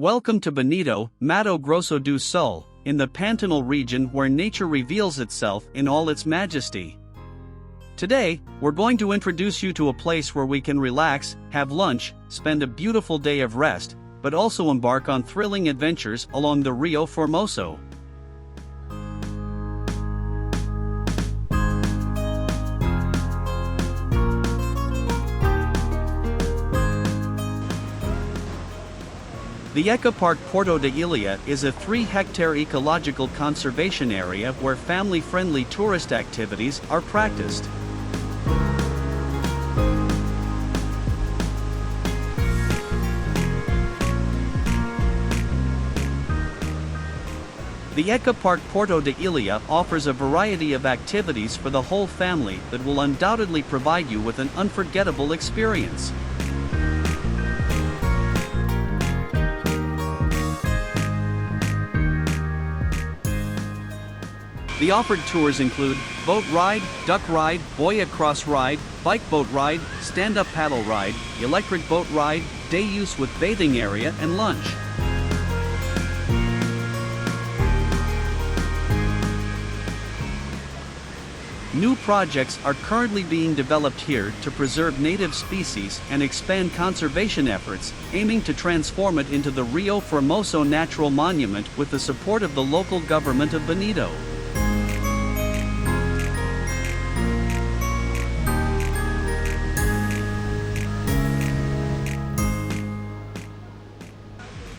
Welcome to Bonito, Mato Grosso do Sul, in the Pantanal region where nature reveals itself in all its majesty. Today, we're going to introduce you to a place where we can relax, have lunch, spend a beautiful day of rest, but also embark on thrilling adventures along the Rio Formoso. The EcoPark Porto da Ilia is a 3-hectare ecological conservation area where family-friendly tourist activities are practiced. The EcoPark Porto da Ilia offers a variety of activities for the whole family that will undoubtedly provide you with an unforgettable experience. The offered tours include boat ride, duck ride, boia cross ride, bike boat ride, stand-up paddle ride, electric boat ride, day use with bathing area and lunch. New projects are currently being developed here to preserve native species and expand conservation efforts, aiming to transform it into the Rio Formoso Natural Monument with the support of the local government of Bonito.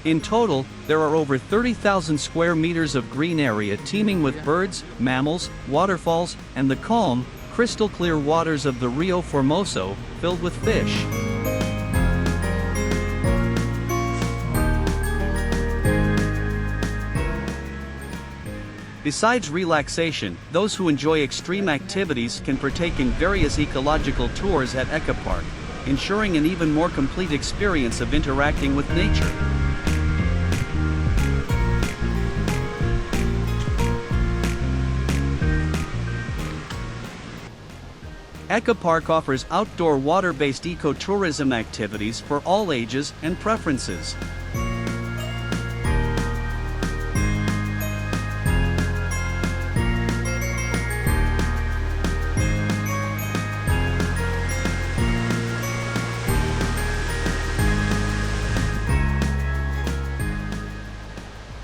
In total, there are over 30,000 square meters of green area teeming with birds, mammals, waterfalls, and the calm, crystal-clear waters of the Rio Formoso, filled with fish. Besides relaxation, those who enjoy extreme activities can partake in various ecological tours at EcoPark, ensuring an even more complete experience of interacting with nature. EcoPark offers outdoor water-based ecotourism activities for all ages and preferences.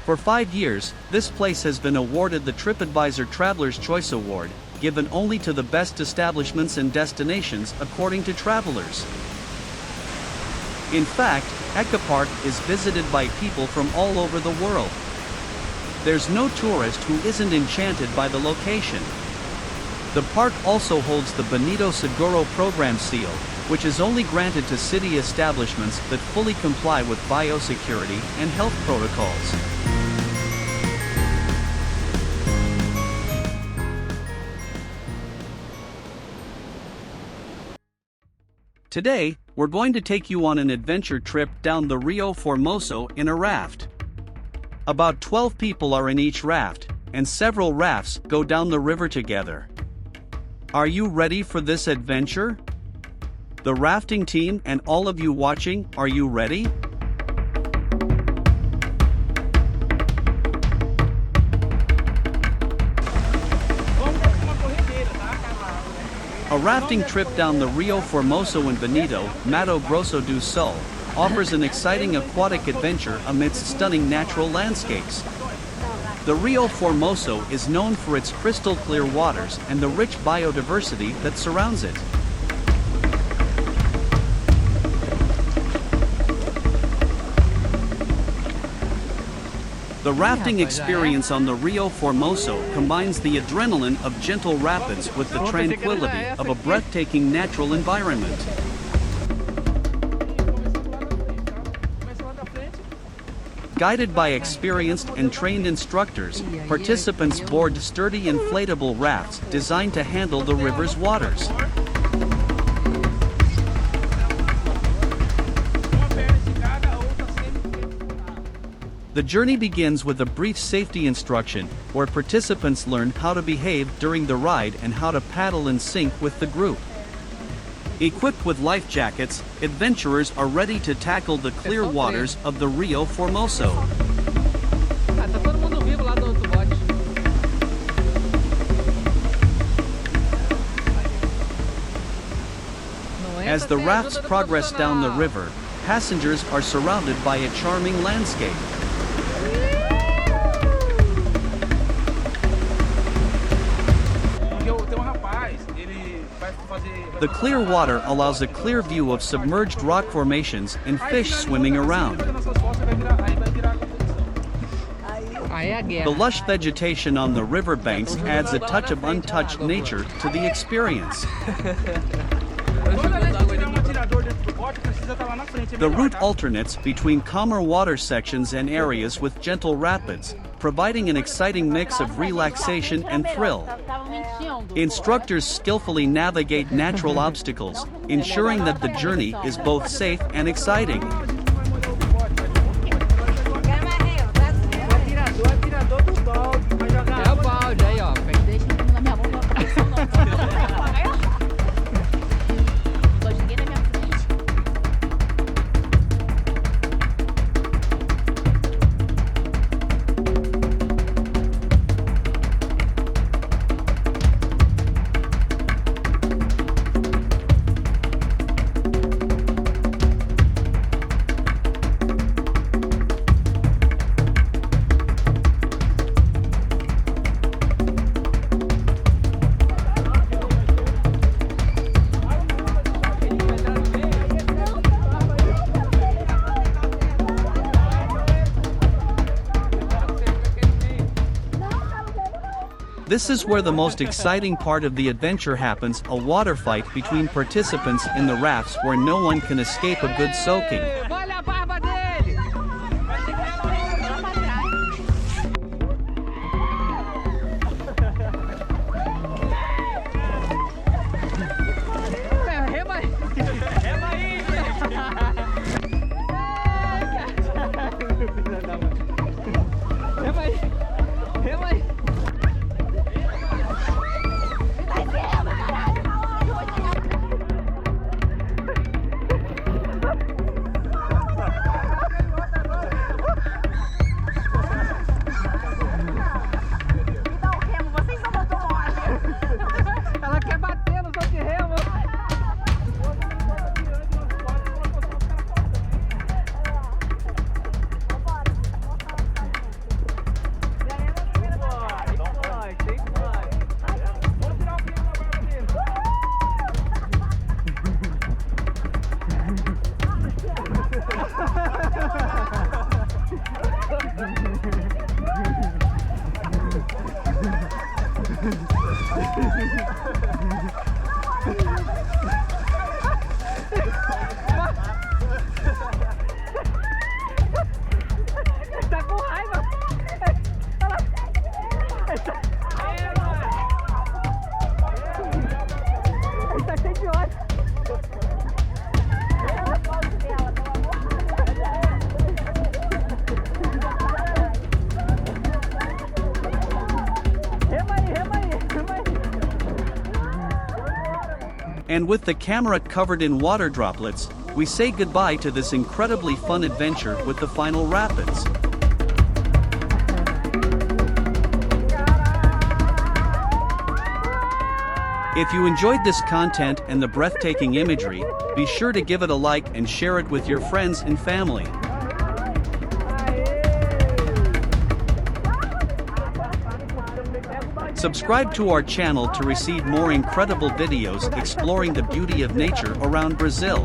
For 5 years, this place has been awarded the TripAdvisor Traveler's Choice Award, given only to the best establishments and destinations according to travelers. In fact, EcoPark is visited by people from all over the world. There's no tourist who isn't enchanted by the location. The park also holds the Bonito Seguro program seal, which is only granted to city establishments that fully comply with biosecurity and health protocols. Today, we're going to take you on an adventure trip down the Rio Formoso in a raft. About 12 people are in each raft, and several rafts go down the river together. Are you ready for this adventure? The rafting team and all of you watching, are you ready? A rafting trip down the Rio Formoso in Bonito, Mato Grosso do Sul, offers an exciting aquatic adventure amidst stunning natural landscapes. The Rio Formoso is known for its crystal-clear waters and the rich biodiversity that surrounds it. The rafting experience on the Rio Formoso combines the adrenaline of gentle rapids with the tranquility of a breathtaking natural environment. Guided by experienced and trained instructors, participants board sturdy inflatable rafts designed to handle the river's waters. The journey begins with a brief safety instruction, where participants learn how to behave during the ride and how to paddle in sync with the group. Equipped with life jackets, adventurers are ready to tackle the clear waters of the Rio Formoso. Ah, tá todo mundo vivo lá do outro bote. As the rafts progress down the river, passengers are surrounded by a charming landscape. The clear water allows a clear view of submerged rock formations and fish swimming around. The lush vegetation on the riverbanks adds a touch of untouched nature to the experience. The route alternates between calmer water sections and areas with gentle rapids, providing an exciting mix of relaxation and thrill. Instructors skillfully navigate natural obstacles, ensuring that the journey is both safe and exciting. This is where the most exciting part of the adventure happens, a water fight between participants in the rafts where no one can escape a good soaking. And with the camera covered in water droplets, we say goodbye to this incredibly fun adventure with the final rapids. If you enjoyed this content and the breathtaking imagery, be sure to give it a like and share it with your friends and family. Subscribe to our channel to receive more incredible videos exploring the beauty of nature around Brazil.